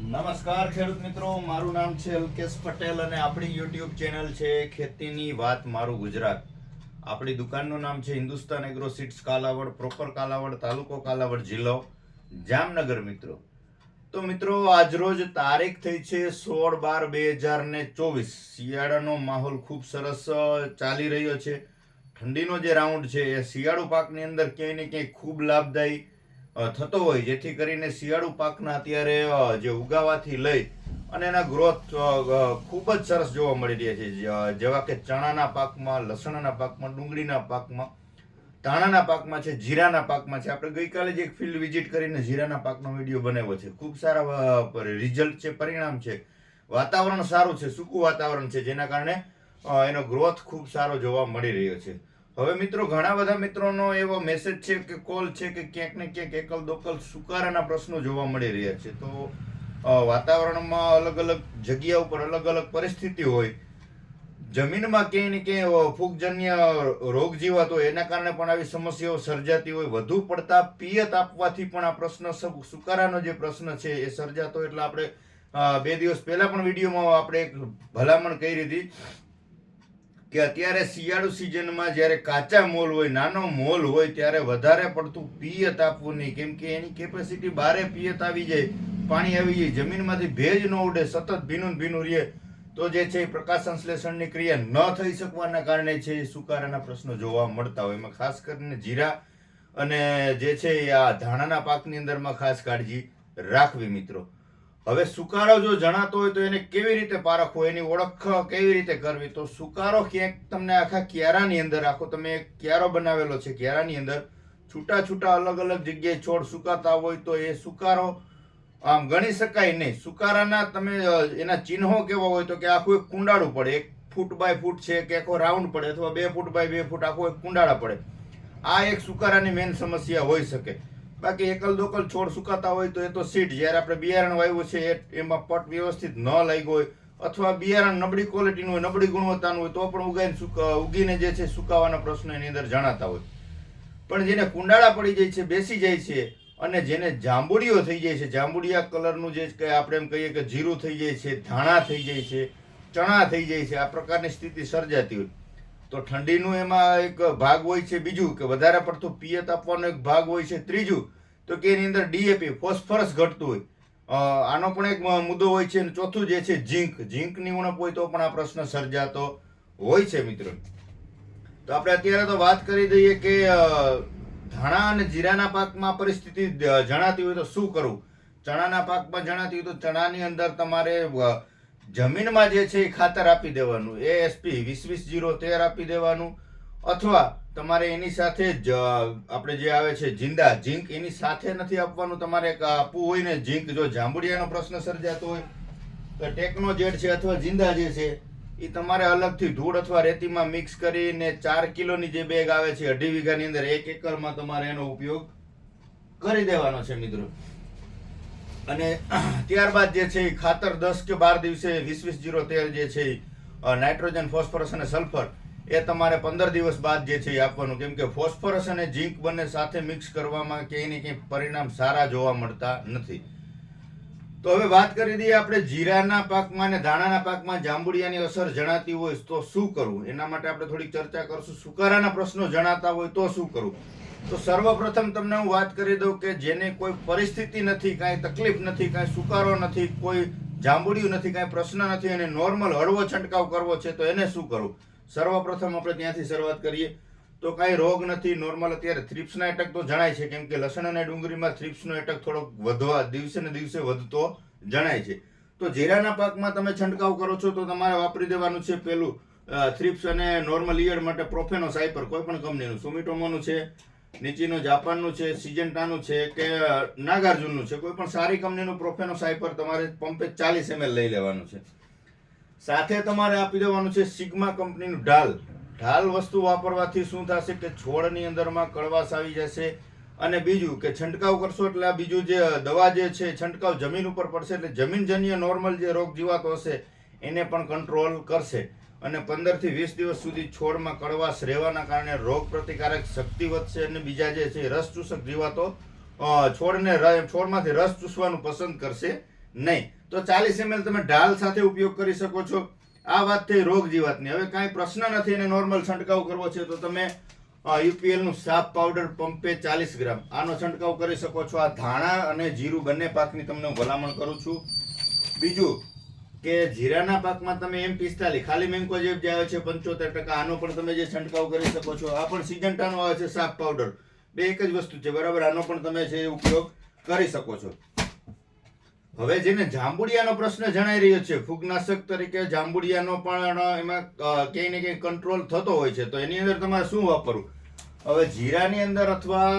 નમસ્કાર ખેડૂત મિત્રો, મારું નામ છે અલ્કેશ પટેલ અને આપણી યુટ્યુબ ચેનલ છે ખેતીની વાત મારું ગુજરાત. આપણી દુકાનનું નામ છે Hindustan agro seeds Kalavad, proper Kalavad, તાલુકો કાલાવડ, જિલ્લો જામનગર. મિત્રો તો મિત્રો આજરોજ તારીખ થઈ છે 16/12/2024. શિયાળાનો માહોલ ખૂબ સરસ ચાલી રહ્યો છે. ઠંડીનો જે રાઉન્ડ છે એ શિયાળુ પાકની અંદર ક્યાંય ને ક્યાંય ખૂબ લાભદાયી થતો હોય, જેથી કરીને શિયાળુ પાકના અત્યારે જે ઉગાવાથી લઈ અને એના ગ્રોથ ખૂબ જ સરસ જોવા મળી રહ્યા છે. જેવા કે ચણાના પાકમાં, લસણના પાકમાં, ડુંગળીના પાકમાં, ધાણાના પાકમાં છે, જીરાના પાકમાં છે. આપણે ગઈકાલે જ એક ફિલ્ડ વિઝિટ કરીને જીરાના પાકનો વિડીયો બનાવ્યો છે. ખૂબ સારા રિઝલ્ટ છે, પરિણામ છે. વાતાવરણ સારું છે, સૂકું વાતાવરણ છે, જેના કારણે એનો ગ્રોથ ખૂબ સારો જોવા મળી રહ્યો છે. હવે મિત્રો ઘણા બધા મિત્રોનો એવો મેસેજ છે કે કોલ છે કે ક્યાંક ને ક્યાંક એકલ દોકલ સુકારાના પ્રશ્નો જોવા મળી રહ્યા છે. તો વાતાવરણમાં અલગ અલગ જગ્યા ઉપર અલગ અલગ પરિસ્થિતિ હોય, જમીનમાં ક્યાંય ને ક્યાંય ફૂગજન્ય રોગ જીવાતો હોય, એના કારણે પણ આવી સમસ્યાઓ સર્જાતી હોય. વધુ પડતા પિયત આપવાથી પણ આ પ્રશ્ન, સુકારાનો જે પ્રશ્ન છે એ સર્જાતો. એટલે આપણે 2 દિવસ પહેલા પણ વિડીયોમાં આપણે એક ભલામણ કરી હતી કે અત્યારે શિયાળુ સિઝનમાં જ્યારે કાચા મોલ હોય, નાનો મોલ હોય, ત્યારે વધારે પડતું પિયત આપવું નહીં. કેમ કે એની કેપેસિટી બારે પિયત આવી જાય, પાણી આવી જાય, જમીનમાંથી ભેજ ન ઉડે, સતત ભીનું ભીનું રહે, તો જે છે પ્રકાશ સંશ્લેષણની ક્રિયા ન થઈ શકવાના કારણે છે સુકારાના પ્રશ્નો જોવા મળતા હોય. એમાં ખાસ કરીને જીરા અને જે છે આ ધાણાના પાકની અંદરમાં ખાસ કાળજી રાખવી. મિત્રો હવે સુકારો જો જણાતો હોય તો એને કેવી રીતે પારખવો, એની ઓળખ કેવી રીતે કરવી? તો સુકારો ક્યાંક તમને આખા ક્યારાની અંદર, આખો તમે એક ક્યારો બનાવેલો છે, ક્યારાની અંદર છૂટા છૂટા અલગ અલગ જગ્યાએ છોડ સુકાતા હોય તો એ સુકારો આમ ગણી શકાય નહીં. સુકારાના તમે એના ચિહ્નો કેવા હોય તો કે આખું એક કુંડાળું પડે, 1 ફૂટ બાય ફૂટ છે કે આખો રાઉન્ડ પડે, અથવા 2 ફૂટ બાય 2 ફૂટ આખો એક કુંડાળા પડે. આ એક સુકારાની મેન સમસ્યા હોઈ શકે. બાકી એકલ દોકલ છોડ સુકાતા હોય તો એ તો સીડ, જ્યારે આપણે બિયારણ વાવ્યું છે એમાં પટ વ્યવસ્થિત ન લાગ્યો હોય, અથવા બિયારણ નબળી ક્વોલિટીનું હોય, નબળી ગુણવત્તાનું હોય, તો પણ ઉગીને જે છે સુકાવાના પ્રશ્નો એની અંદર જણાતા હોય. પણ જેને કુંડાળા પડી જાય છે, બેસી જાય છે, અને જેને જાંબુડીઓ થઈ જાય છે, જાંબુડિયા કલરનું જે આપણે એમ કહીએ કે જીરું થઈ જાય છે, ધાણા થઈ જાય છે, ચણા થઈ જાય છે, આ પ્રકારની સ્થિતિ સર્જાતી હોય તો ઠંડીનું એમાં એક ભાગ હોય છે. બીજું કે વધારે પડતું પિયત આપવાનો એક ભાગ હોય છે. ત્રીજું તો કે એની અંદર ડીએપી, ફોસ્ફરસ ઘટતું હોય, આનો પણ એક મુદ્દો હોય છે. અને ચોથું જે છે ઝીંકની ઉણપ હોય તો પણ આ પ્રશ્ન સર્જાતો હોય છે. મિત્રો તો આપણે અત્યારે તો વાત કરી દઈએ કે ધાણા અને જીરાના પાકમાં પરિસ્થિતિ જણાતી હોય તો શું કરવું. ચણાના પાકમાં જણાતી હોય તો ચણાની અંદર તમારે જમીનમાં જે છે એ ખાતર આપી દેવાનું, એએસપી 20-20-0-13 આપી દેવાનું, અથવા તમારે એની સાથે જ આપણે જે આવે છે ઝીંક, એની સાથે નથી આપવાનું. તમારે આપવું હોય ને ઝીંક, જો જાંબુડિયાનો પ્રશ્ન સર્જાતો હોય તો ટેકનોજેડ છે અથવા જિંદા જે છે એ તમારે અલગથી ધૂળ અથવા રેતીમાં મિક્સ કરીને 4 કિલોની જે બેગ આવે છે 2.5 વીઘાની અંદર 1 એકરમાં તમારે એનો ઉપયોગ કરી દેવાનો છે. મિત્રો અને ત્યારબાદ જે છે ખાતર 10 કે 12 દિવસે 20-20-0-13 જે છે નાઇટ્રોજન, ફોસ્ફરસ અને સલ્ફર એ તમારે 15 દિવસ બાદ જે છે એ આપવાનું. કેમ કે ફોસ્ફરસ અને ઝીંક બંને સાથે મિક્સ કરવામાં ક્યાંય ને ક્યાંય પરિણામ સારા જોવા મળતા નથી. તો હવે વાત કરી દઈએ આપણે જીરાના પાકમાં અને ધાણાના પાકમાં જાંબુડિયાની અસર જણાતી હોય તો શું કરવું. એના માટે આપણે થોડીક ચર્ચા કરશું. સુકારાના પ્રશ્નો જણાતા હોય તો શું કરવું. તો સર્વપ્રથમ તમને હું વાત કરી દઉં કે જેને કોઈ પરિસ્થિતિ નથી, કાંઈ તકલીફ નથી, કાંઈ સુકારો નથી, કોઈ જાંબુડિયું નથી, કાંઈ પ્રશ્ન નથી, અને નોર્મલ હળવો છંટકાવ કરવો છે તો એને શું કરવું. સર્વપ્રથમ આપણે ત્યાંથી શરૂઆત કરીએ. તો કાંઈ રોગ નથી, નોર્મલ અત્યારે થ્રિપ્સના એટેક તો જણાય છે. કેમ કે લસણ અને ડુંગળીમાં થ્રિપ્સનો એટેક થોડોક વધવા દિવસે ને દિવસે વધતો જણાય છે. તો જીરાના પાકમાં તમે છંટકાવ કરો છો તો તમારે વાપરી દેવાનું છે પેલું થ્રિપ્સ અને નોર્મલ ઈયળ માટે પ્રોફેનો સાયપર, કોઈ પણ કંપનીનું, સુમિટોમોનું છે, નીચેનું જાપાનનું છે, સિજન્ટાનું છે કે નાગાર્જુનનું છે, કોઈ પણ સારી કંપનીનું પ્રોફેનો સાયપર તમારે પંપે 40 ml લઈ લેવાનું છે. સાથે તમારે આપી દેવાનું છે સિગ્મા કંપનીનું ઢાલ વસ્તુ વાપરવાથી શું થશે કે છોડની અંદરમાં કડવાશ આવી જશે. અને બીજું કે છંટકાવ કરશો એટલે આ બીજું જે દવા જે છે છંટકાવ જમીન ઉપર પડશે એટલે જમીનજન્ય નોર્મલ જે રોગ જીવાતો હશે એને પણ કંટ્રોલ કરશે. અને 15 થી 20 દિવસ સુધી છોડમાં કડવાશ રહેવાના કારણે રોગ પ્રતિકારક શક્તિ વધશે. અને બીજા જે છે રસ ચૂસક જીવાતો છોડમાંથી રસ ચૂસવાનું પસંદ કરશે નહીં. તો 40 ml તમે ઢાલ સાથે ઉપયોગ કરી શકો છો. આ વાત થઈ રોગ જીવાતની. હવે કાંઈ પ્રશ્ન નથી અને નોર્મલ છંટકાવ કરવો છે તો તમે UPL નું સાપ પાવડર પંપે 40 ગ્રામ આનો છંટકાવ કરી શકો છો. આ ધાણા અને જીરું બંને પાકની તમને હું ભલામણ કરું છું. બીજું કે જીરાના પાકમાં તમે M45 ખાલી મેન્કોજેબ જે આવે છે 75% આનો પણ તમે જે છંટકાવ કરી શકો છો. આ પણ સિજન્ટાનો આવે છે સાપ પાવડર, બે એક જ વસ્તુ છે બરાબર. આનો પણ તમે જે ઉપયોગ કરી શકો છો. હવે જેને જાંબુડિયાનો પ્રશ્ન જણાઈ રહ્યો છે, ફૂગનાશક તરીકે જાંબુડિયાનો પણ એમાં ક્યાંય ને ક્યાંય કંટ્રોલ થતો હોય છે, તો એની અંદર તમારે શું વાપરવું? હવે જીરાની અંદર અથવા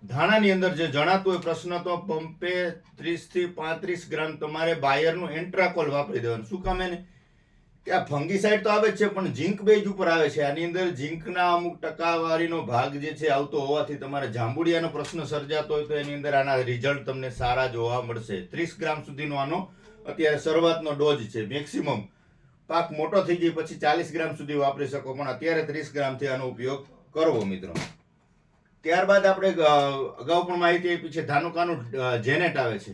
ધાણાની અંદર જે જણાતું હોય પ્રશ્ન, તો પંપે 30 થી 35 ગ્રામ તમારે બાયરનું એન્ટ્રાકોલ વાપરી દેવાનું. શું કામ એને? કે આ ફંગીસાઇડ તો આવે જ છે પણ ઝીંક બેઝ ઉપર આવે છે. આની અંદર ઝીંકના અમુક ટકાવારીનો ભાગ જે છે આવતો હોવાથી તમારે જાંબુડિયાનો પ્રશ્ન સર્જાતો હોય તો એની અંદર આના રિઝલ્ટ તમને સારા જોવા મળશે. 30 ગ્રામ સુધીનો આનો અત્યારે શરૂઆતનો ડોઝ છે. મેક્સિમમ પાક મોટો થઈ જાય પછી 40 ગ્રામ સુધી વાપરી શકો, પણ અત્યારે 30 ગ્રામથી આનો ઉપયોગ કરવો મિત્રો. ત્યારબાદ આપણે અગાઉ પણ માહિતી આપી છે, ધાનુકાનું જેનેટ આવે છે.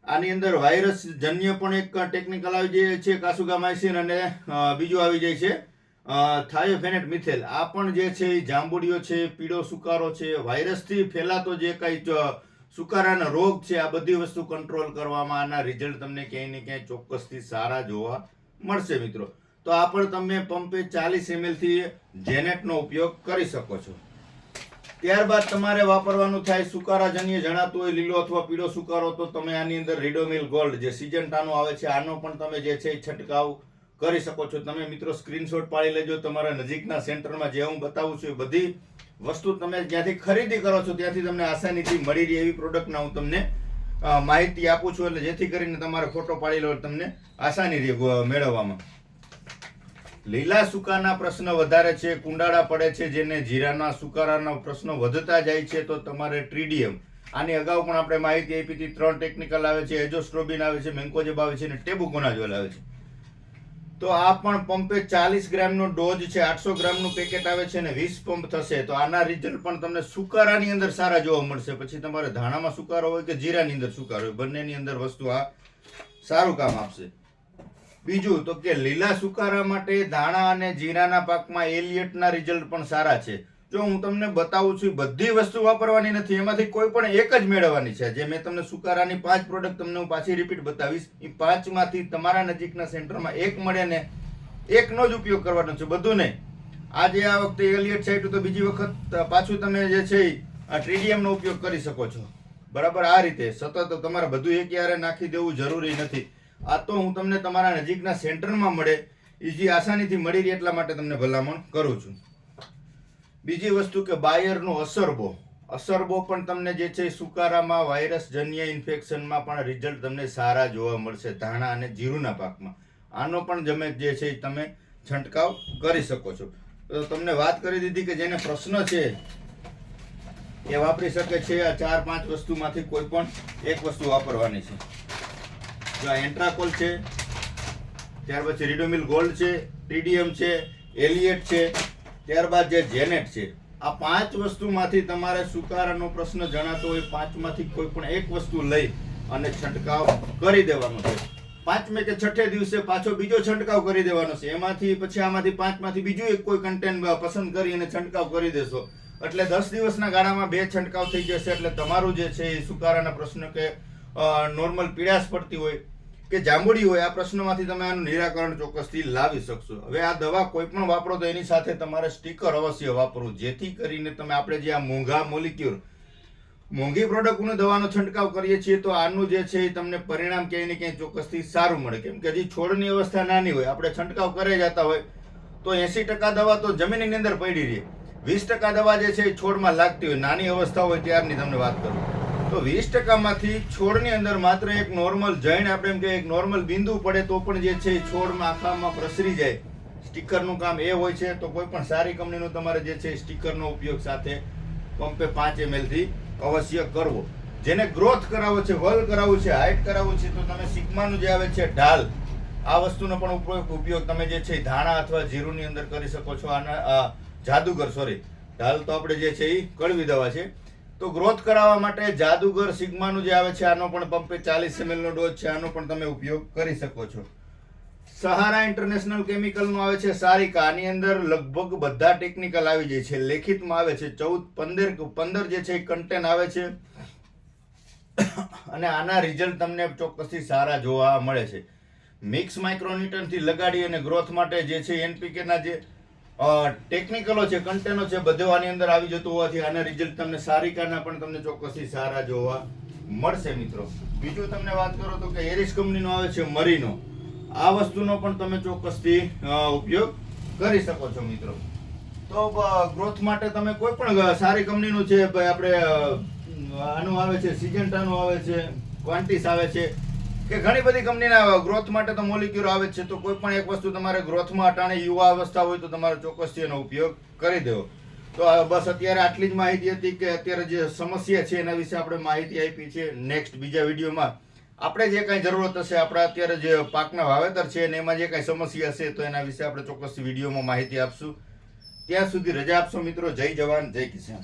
આની અંદર વાયરસ જન્ય પણ એક ટેકનિકલ આવી જાય છે, કાસુગામાઇસિન, અને બીજું આવી જાય છે થાયોફેનેટ મિથેલ. આ પણ જે છે એ જાંબુડિયો છે, પીળો સુકારો છે, વાયરસથી ફેલાતો જે કંઈ સુકારાનો રોગ છે, આ બધી વસ્તુ કંટ્રોલ કરવામાં આના રિઝલ્ટ તમને ક્યાંય ને ક્યાંય ચોક્કસથી સારા જોવા મળશે મિત્રો. તો આ પણ તમે પંપે 40 ml થી જેનેટનો ઉપયોગ કરી શકો છો. ત્યારબાદ તમારે વાપરવાનું થાય સુકારાજન્ય જણાતું હોય લીલો અથવા પીળો સુકારો, તો તમે આની અંદર રીડોમિલ ગોલ્ડ જે સિજન્ટાનો આવે છે આનો પણ તમે જે છે છંટકાવ કરી શકો છો. તમે મિત્રો સ્ક્રીનશોટ પાડી લેજો. તમારા નજીકના સેન્ટરમાં જે હું બતાવું છું એ બધી વસ્તુ તમે જ્યાંથી ખરીદી કરો છો ત્યાંથી તમને આસાનીથી મળી રહે એવી પ્રોડક્ટના હું તમને માહિતી આપું છું, એટલે જેથી કરીને તમારે ફોટો પાડી લો તમને આસાની રહે મેળવવામાં. લીલા સુકાના પ્રશ્ન વધારે છે, કુંડાળા પડે છે, જેને જીરાના સુકારાના પ્રશ્નો વધતા જાય છે, તો તમારે ટ્રીડિયમ, આની અગાઉ પણ આપણે માહિતી આપી હતી, 3 ટેકનિકલ આવે છે, એઝોસ્ટ્રોબિન આવે છે, મેન્કોજેબ આવે છે અને ટેબુકોનાઝોલ આવે છે. તો આ પણ પંપે 40 ગ્રામનો ડોઝ છે, 800 ગ્રામનું પેકેટ આવે છે અને 20 પંપ થશે. તો આના રિઝલ્ટ પણ તમને સુકારાની અંદર સારા જોવા મળશે. પછી તમારે ધાણામાં સુકારો હોય કે જીરાની અંદર સુકારો હોય, બંનેની અંદર વસ્તુ આ સારું કામ આપશે. બીજું તો કે લીલા સુકારા માટે ધાણા અને જીરાના પાકમાં એલિયટના રિઝલ્ટ પણ સારા છે. જો હું તમને બતાવું છું બધી વસ્તુ વાપરવાની નથી, એમાંથી કોઈ પણ એક જ મેળવવાની છે. જે મેં તમને સુકારાની 5 પ્રોડક્ટ તમને હું પાછી રિપીટ બતાવીશ, એ 5 માંથી તમારા નજીકના સેન્ટરમાં એક મળે ને એકનો જ ઉપયોગ કરવાનો છે, બધું નહીં. આજે આ વખતે એલિયટ સાઈડ તો બીજી વખત પાછું તમે જે છે આ ટ્રીડિયમનો ઉપયોગ કરી શકો છો બરાબર. આ રીતે સતત તમારે બધું એક યારે નાખી દેવું જરૂરી નથી. આ તો હું તમને તમારા નજીકના સેન્ટરમાં મળે ઈઝી આસાનીથી મળી રહે એટલા માટે તમને ભલામણ કરું છું. બીજી વસ્તુ કે બાયરનો અસરબો પણ તમને જે છે સુકારામાં વાયરસ જન્ય ઇન્ફેક્શનમાં પણ રિઝલ્ટ તમને સારા જોવા મળશે ધાણા અને જીરુના પાકમાં. આનો પણ જે છે તમે છંટકાવ કરી શકો છો. તો તમને વાત કરી દીધી કે જેને પ્રશ્ન છે એ વાપરી શકે છે. આ 4-5 વસ્તુમાંથી કોઈ પણ એક વસ્તુ વાપરવાની છે. જો એન્ટ્રાકોલ છે, ત્યાર પછી રીડોમિલ ગોલ્ડ છે, ટ્રીડિયમ છે, એલિયટ છે, ત્યારબાદ જે જેનેટ છે. આ 5 વસ્તુમાંથી તમારે સુકારાનો પ્રશ્ન જણાતો હોય 5માંથી કોઈ પણ એક વસ્તુ લઈ અને છંટકાવ કરી દેવાનો છે. 5મે કે 6ઠે દિવસે પાછો બીજો છંટકાવ કરી દેવાનો છે. એમાંથી પછી આમાંથી 5માંથી બીજું એક કોઈ કન્ટેન્ટ પસંદ કરી અને છંટકાવ કરી દેશો એટલે 10 દિવસના ગાળામાં 2 છંટકાવ થઈ જશે. એટલે તમારું જે છે એ સુકારાના પ્રશ્ન કે નોર્મલ પીડાશ પડતી હોય કે જાંબુડી હોય, આ પ્રશ્નમાંથી તમે આનું નિરાકરણ ચોક્કસથી લાવી શકશો. હવે આ દવા કોઈ પણ વાપરો તો એની સાથે તમારે સ્ટીકર અવશ્ય વાપરવું, જેથી કરીને તમે આપણે જે આ મોંઘી પ્રોડક્ટનો દવાનો છંટકાવ કરીએ છીએ તો આનું જે છે એ તમને પરિણામ ક્યાંય ને ક્યાંય ચોક્કસથી સારું મળે. કેમ કે હજી છોડની અવસ્થા નાની હોય, આપણે છંટકાવ કરે જતા હોય તો 80% દવા તો જમીનની અંદર પડી રહી, 20% દવા જે છે એ છોડમાં લાગતી હોય. નાની અવસ્થા હોય ત્યારની તમને વાત કરું તો 20%માંથી છોડની અંદર માત્ર એક નોર્મલ જૈન આપણે એમ કે એક નોર્મલ બિંદુ પડે તો પણ જે છે છોડમાં આખામાં પ્રસરી જાય. સ્ટીકરનું કામ એ હોય છે. તો કોઈ પણ સારી કંપનીનો તમારે જે છે સ્ટીકરનો ઉપયોગ સાથે પંપે 5 ml થી અવશ્ય કરવો. જેને ગ્રોથ કરાવવો છે, વલ કરાવવું છે, હાઇટ કરાવવું છે, તો તમે સિગ્માનું જે આવે છે ઢાલ, આ વસ્તુનો પણ ઉપયોગ તમે જે છે ધાણા અથવા જીરુની અંદર કરી શકો છો. આના જાદુગર ઢાલ તો આપણે જે છે એ કડવી દવા છે, તો ગ્રોથ કરાવવા માટે જાદુગર સિગ્માનું જે આવે છે આનો પણ પંપે 40 ml નો ડોઝ છે, આનો પણ તમે ઉપયોગ કરી શકો છો. સહારા ઇન્ટરનેશનલ કેમિકલનું આવે છે સારિકા. આની અંદર લગભગ બધા ટેકનિકલ આવી જાય છે, લેખિતમાં આવે છે. 15 જે છે એ કન્ટેન આવે છે અને આના રિઝલ્ટ તમને ચોક્કસથી સારા જોવા મળે છે. મિક્સ માઇક્રોન્યુટ્રન થી લગાડી અને ગ્રોથ માટે જે છે એનપીકે ના જે ટેકનિકલો છે, કન્ટેનો છે, બધું આની અંદર આવી જતું હોવાથી આના રિઝલ્ટ તમને સારિકાના પણ તમને ચોક્કસથી સારા જોવા મળશે મિત્રો. બીજું તમને વાત કરો તો કે એરિસ કંપનીનો આવે છે મરીનો. આ વસ્તુનો પણ તમે ચોક્કસથી ઉપયોગ કરી શકો છો મિત્રો. તો ગ્રોથ માટે તમે કોઈ પણ સારી કંપનીનું છે, ભાઈ આપણે આનું આવે છે સિજન્ટાનું આવે છે, ક્વાન્ટિસ આવે છે, કે ઘણી બધી કંપનીના ગ્રોથ માટે તો મોલિક્યુલ આવે છે. તો કોઈ પણ એક વસ્તુ તમારે ગ્રોથમાં અટાણે યુવા અવસ્થા હોય તો તમારે ચોક્કસથી એનો ઉપયોગ કરી દેવો. તો બસ અત્યારે આટલી જ માહિતી હતી કે અત્યારે જે સમસ્યા છે એના વિશે આપણે માહિતી આપી છે. નેક્સ્ટ બીજા વિડીયોમાં આપણે જે કાંઈ જરૂરત હશે, આપણા અત્યારે જે પાકના વાવેતર છે અને એમાં જે કાંઈ સમસ્યા હશે તો એના વિશે આપણે ચોક્કસ વિડીયોમાં માહિતી આપશું. ત્યાં સુધી રજા આપશો મિત્રો. જય જવાન જય કિસાન.